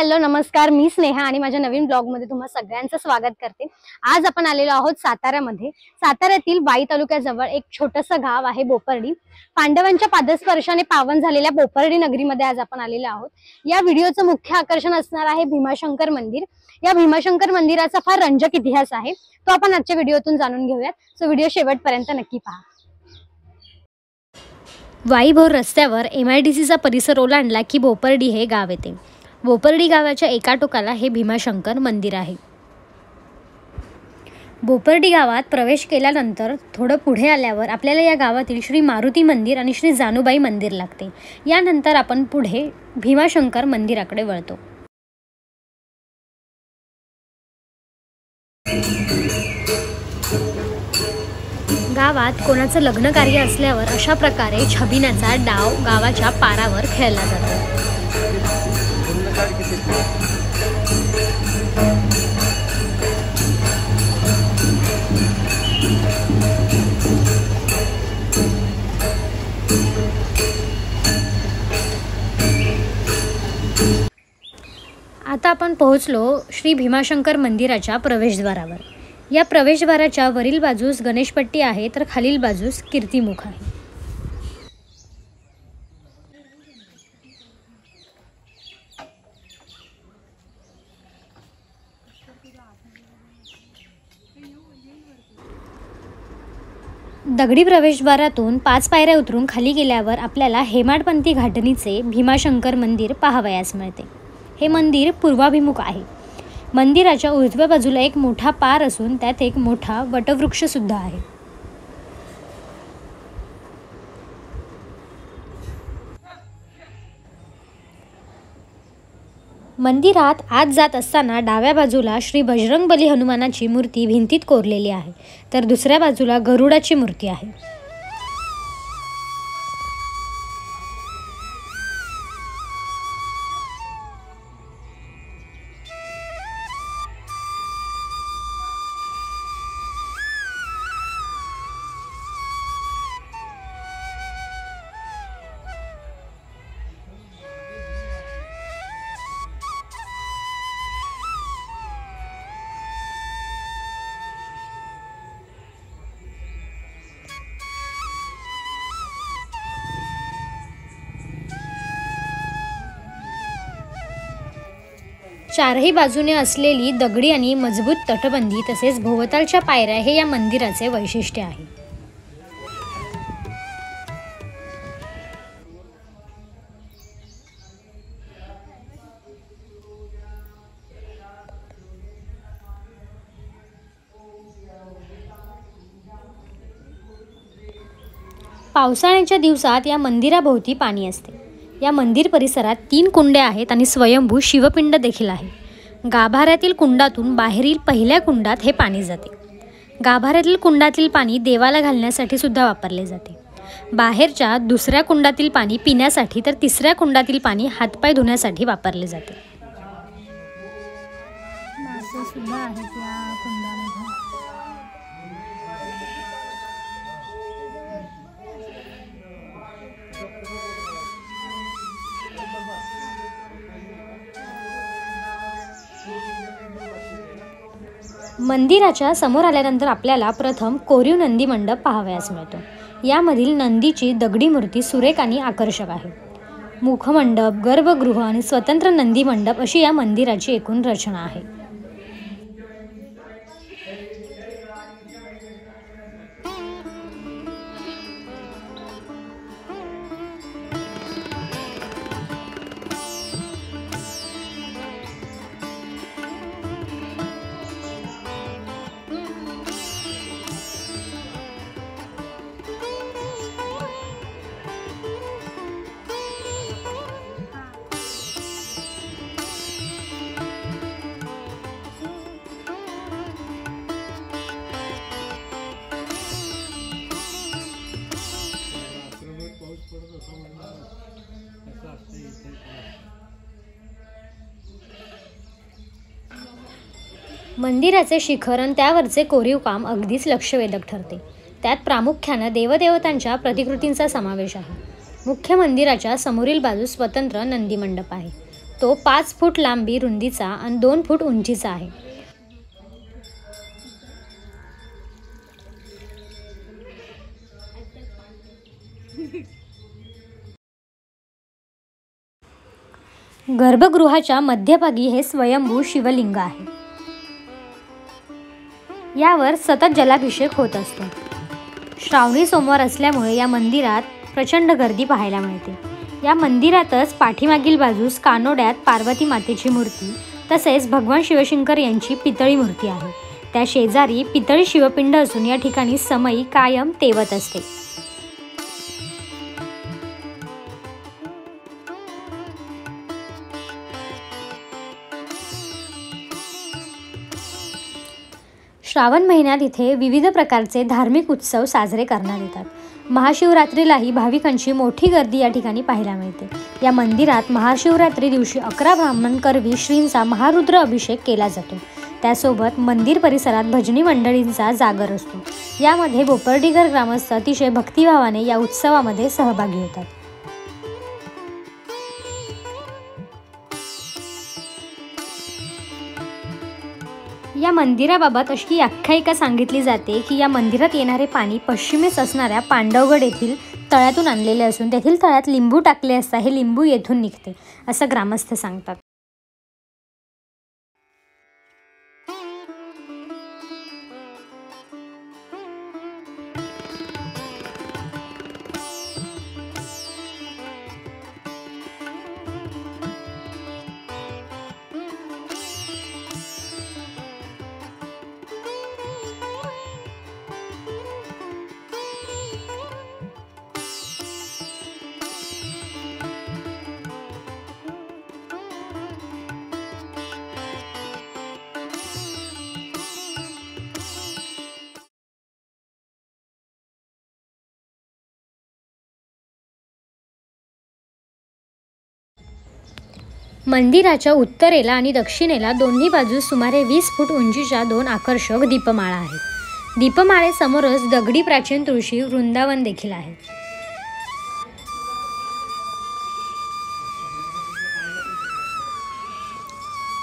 Hello नमस्कार, मी स्नेहा आणि माझ्या नवीन ब्लॉगमध्ये तुम्हा सगळ्यांचं स्वागत करते। आज आपण आलेलो आहोत साताऱ्यामध्ये। साताऱ्यातील वाई तालुक्याजवळ एक छोटंसं गाव आहे बोपर्डी। पांडवांच्या पादस्पर्शाने पावन झालेल्या बोपर्डी नगरीमध्ये आज आपण आलेलो आहोत। या व्हिडिओचं मुख्य आकर्षण असणार आहे भीमाशंकर मंदिर। या भीमाशंकर मंदिराचा फार रंजक इतिहास आहे, तो आपण आजच्या व्हिडिओतून जाणून घेऊयात। सो व्हिडिओ शेवटपर्यंत नक्की पहा। वाईभोर रस्त्यावर MIDCचा परिसर ओलांडला की बोपर्डी हे गाव येते। बोपर्डी गावाच्या एका टोकाला हे भीमाशंकर मंदिर आहे। बोपर्डी गावात प्रवेश केल्यानंतर थोडं पुढे आल्यावर आपल्याला या गावातील श्री मारुती मंदिर आणि श्री जानुबाई मंदिर लागते। यानंतर आपण पुढे भीमाशंकर मंदिराकडे वळतो। गावात कोणाचं लग्न कार्य असल्यावर अशा प्रकारे छबिन्याचा डाव गावाच्या पारावर खेळला जातो। आता आपण पोहोचलो श्री भीमाशंकर मंदिराच्या प्रवेशद्वारावर। या प्रवेशद्वाराच्या वरील बाजूस गणेशपट्टी आहे, तर खालील बाजूस कीर्तिमुख आहे। दगडी प्रवेशद्वारातून 5 पायऱ्या उतरून खाली गेल्यावर आपल्याला हेमाडपंथी घाटणीचे भीमाशंकर मंदिर पाहावयास मिळते। हे मंदिर पूर्वाभिमुख आहे। मंदिराच्या उजव्या बाजूला एक मोठा पार असून त्यात एक मोठा वटवृक्ष सुद्धा आहे। मंदिरात आत जात असताना डाव्या बाजूला श्री बजरंगबली हनुमानाची मूर्ती भिंतीत कोरलेली आहे, तर दुसऱ्या बाजूला गरुडाची मूर्ती आहे। चारही बाजूने असलेली दगडी आणि मजबूत तटबंदी तसेच भोवतालच्या पायऱ्या हे या मंदिराचे वैशिष्ट्य आहे। पावसाळ्याच्या दिवसात या मंदिराभोवती पाणी असते। या मंदिर परिसरात 3 कुंडे आहेत आणि स्वयंभू शिवपिंड देखील आहे। गाभाऱ्यातील कुंडातून बाहेरील पहिल्या कुंडात हे पाणी जाते। गाभाऱ्यातील कुंडातील पाणी देवाला घालण्यासाठी सुद्धा वापरले जाते। बाहेरच्या दुसऱ्या कुंडातील पाणी पिण्यासाठी, तर तिसऱ्या कुंडातील पाणी हातपाय धुण्यासाठी वापरले जाते। मंदिराच्या समोर आल्यानंतर आपल्याला प्रथम कोरीव नंदी मंडप पाहावयास मिळतो। यामधील नंदीची दगडी मूर्ती सुरेख आणि आकर्षक आहे। मुखमंडप, गर्भगृह आणि स्वतंत्र नंदी मंडप अशी या मंदिराची एकूण रचना आहे। मंदिराचे शिखर आणि त्यावरचे कोरीव काम अगदीच लक्षवेधक ठरते। त्यात प्रामुख्याने देवदेवतांच्या प्रतिकृतींचा समावेश आहे। मुख्य मंदिराच्या समोरील बाजूस स्वतंत्र नंदी मंडप आहे। तो 5 फूट लांबी रुंदीचा आणि 2 फूट उंचीचा आहे. गर्भगृहाच्या मध्यभागी हे स्वयंभू शिवलिंग आहे. यावर सतत जलाभिषेक होत असतो. श्रावणी सोमवार असल्यामुळे या मंदिरात प्रचंड गर्दी पाहायला मिळते. या मंदिरातच पाठीमागील बाजूस कानोड्यात पार्वती मातेची मूर्ती तसेच भगवान शिवशंकर यांची पितळी मूर्ती आहे. त्या शेजारी पितळी शिवपिंड असून या ठिकाणी समई कायम तेवत असते. श्रावण महिन्यात इथे विविध प्रकारचे धार्मिक उत्सव साजरे करण्यात येतात. महाशिवरात्रीलाही भाविकांची मोठी गर्दी या ठिकाणी पाहायला मिळते. या मंदिरात महाशिवरात्री दिवशी 11 ब्राह्मण करवी श्रींचा महारुद्र अभिषेक केला जातो. त्यासोबत मंदिर परिसरात भजनी मंडळींचा जागर असतो. यामध्ये बोपर्डीकर ग्रामस्थ अतिशय भक्तिभावाने या उत्सवामध्ये सहभागी होतात. या मंदिराबाबत अशी आख्यायिका सांगितली जाते की या मंदिरात येणारे पाणी पश्चिमेस असणाऱ्या पांडवगड येथील तळ्यातून आणलेले असून तेथील तळ्यात लिंबू टाकले असता हे लिंबू येथून निघते असं ग्रामस्थ सांगतात. मंदिराच्या उत्तरेला आणि दक्षिणेला दोन्ही बाजूस सुमारे 20 फूट उंचीच्या 2 आकर्षक दीपमाळा आहेत. दीपमाळेसमोरच दगडी प्राचीन तुळशी वृंदावन देखील आहे.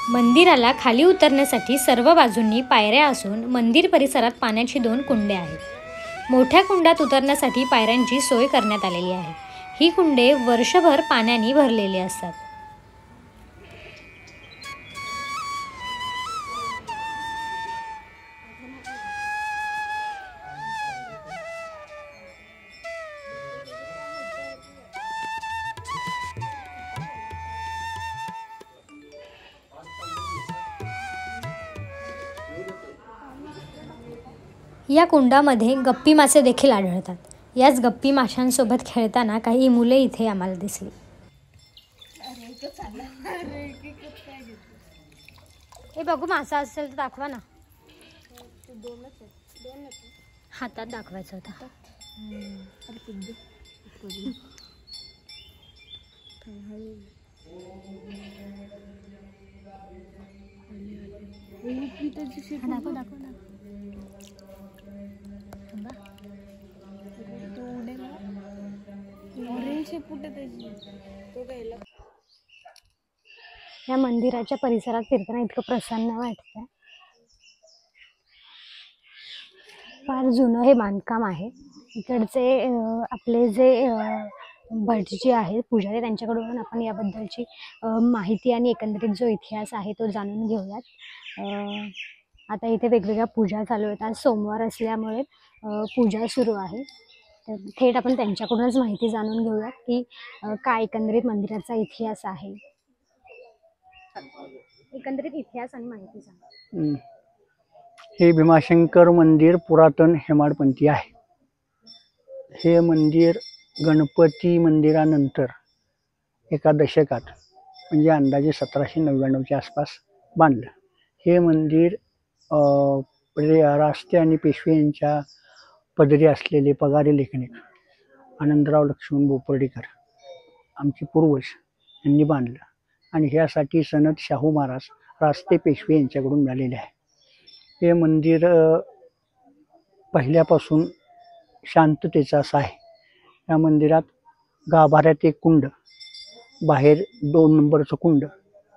मंदिराला खाली उतरण्यासाठी सर्व बाजूंनी पायऱ्या असून मंदिर परिसरात पाण्याची 2 कुंडे आहेत. मोठ्या कुंडात उतरण्यासाठी पायऱ्यांची सोय करण्यात आलेली आहे. ही कुंडे वर्षभर पाण्याने भरलेली असतात. या कुंडामध्ये गप्पी मासे देखील आढळतात. याच गप्पी माशांसोबत खेळताना काही मुले इथे आम्हाला दिसली. हे बघू, मासा असेल तर दाखवा ना. हातात दाखवायचा होता. दाखव दाखव ना. या मंदिराच्या परिसरात फिरताना इतकं प्रसन्न वाटतं. फार जुनं हे बांधकाम आहे. इकडचे आपले जे भटजी आहेत पुजारी त्यांच्याकडून आपण याबद्दलची माहिती आणि एकंदरीत जो इतिहास आहे तो जाणून घेऊयात. आता इथे वेगवेगळ्या पूजा चालू आहेत. आज सोमवार असल्यामुळे पूजा सुरू आहे. तर थेट आपण त्यांच्याकडूनच माहिती जाणून घेऊयात की काय एकंदरीत मंदिराचा इतिहास आहे. एकंदरीत इतिहास आणि माहिती सांगा. हे भीमाशंकर मंदिर पुरातन हेमाडपंथी आहे. हे मंदिर गणपती मंदिरानंतर एका दशकात म्हणजे अंदाजे 1799च्या आसपास बांधलं. हे मंदिर रास्ते आणि पेशवे यांच्या पदरी असलेले पगारी लेखनिक आनंदराव लक्ष्मण बोपर्डीकर आमचे पूर्वज यांनी बांधलं आणि ह्यासाठी सनद शाहू महाराज रास्ते पेशवे यांच्याकडून मिळालेले आहे. हे मंदिर पहिल्यापासून शांततेचं असं आहे. या मंदिरात गाभाऱ्यात एक कुंड, बाहेर 2 नंबरचं कुंड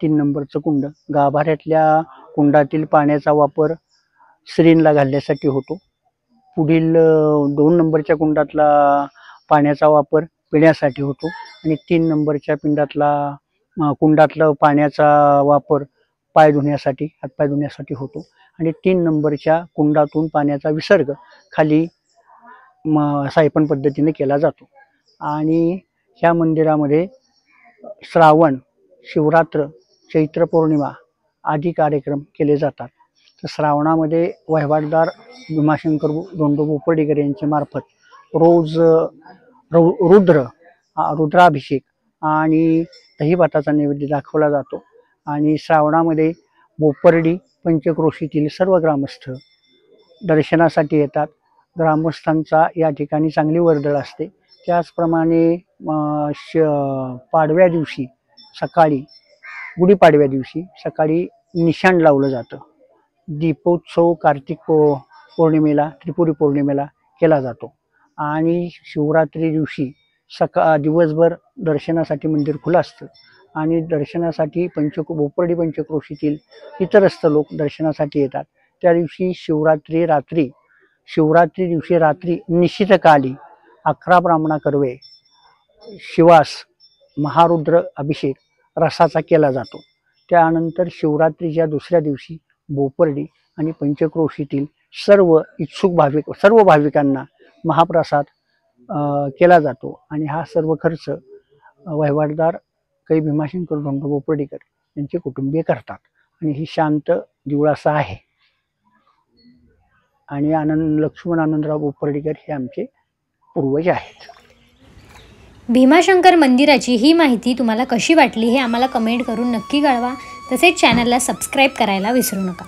3 नंबरचं कुंड गाभाऱ्यातल्या कुंडातील पाण्याचा वापर श्रींला घालण्यासाठी होतो. पुढील 2 नंबरच्या कुंडातला पाण्याचा वापर पिण्यासाठी होतो आणि 3 नंबरच्या कुंडातला पाण्याचा वापर पाय धुण्यासाठी, हातपाय धुण्यासाठी होतो आणि 3 नंबरच्या कुंडातून पाण्याचा विसर्ग खाली सायपन पद्धतीने केला जातो. आणि ह्या मंदिरामध्ये श्रावण, शिवरात्र, चैत्र पौर्णिमा आदी कार्यक्रम केले जातात. तर श्रावणामध्ये वहिवाटदार भीमाशंकर धोंडो बोपर्डीकर यांच्या मार्फत रोज रुद्राभिषेक आणि दहीभाताचा नैवेद्य दाखवला जातो. आणि श्रावणामध्ये बोपर्डी पंचक्रोशीतील सर्व ग्रामस्थ दर्शनासाठी येतात. ग्रामस्थांचा या ठिकाणी चांगली वर्दळ असते. त्याचप्रमाणे पाडव्या दिवशी सकाळी, गुढीपाडव्या दिवशी सकाळी निशाण लावलं जातं. दीपोत्सव कार्तिक पौर्णिमेला, त्रिपुरी पौर्णिमेला केला जातो. आणि शिवरात्री दिवशी दिवसभर दर्शनासाठी मंदिर खुलं असतं आणि दर्शनासाठी बोपर्डी पंचक्रोशीतील इतरस्थ लोक दर्शनासाठी येतात. त्या दिवशी शिवरात्री दिवशी रात्री निशितकाली 11 ब्राह्मणा कर्वे शिवास महारुद्र अभिषेक रसाचा केला जातो. त्यानंतर शिवरात्रीच्या दुसऱ्या दिवशी बोपर्डी आणि पंचक्रोशीतील सर्व भाविकांना महाप्रसाद केला जातो आणि हा सर्व खर्च वहिवाटदार कै भीमाशंकर धोंडो बोपर्डीकर यांचे कुटुंबीय करतात. आणि ही शांत दिवळासा आहे. आणि लक्ष्मण आनंदराव बोपर्डीकर हे आमचे पूर्वज आहेत. भीमाशंकर मंदिराची ही माहिती तुम्हाला कशी वाटली हे आम्हाला कमेंट करून नक्की कळवा. तसेच चॅनलला सबस्क्राईब करायला विसरू नका.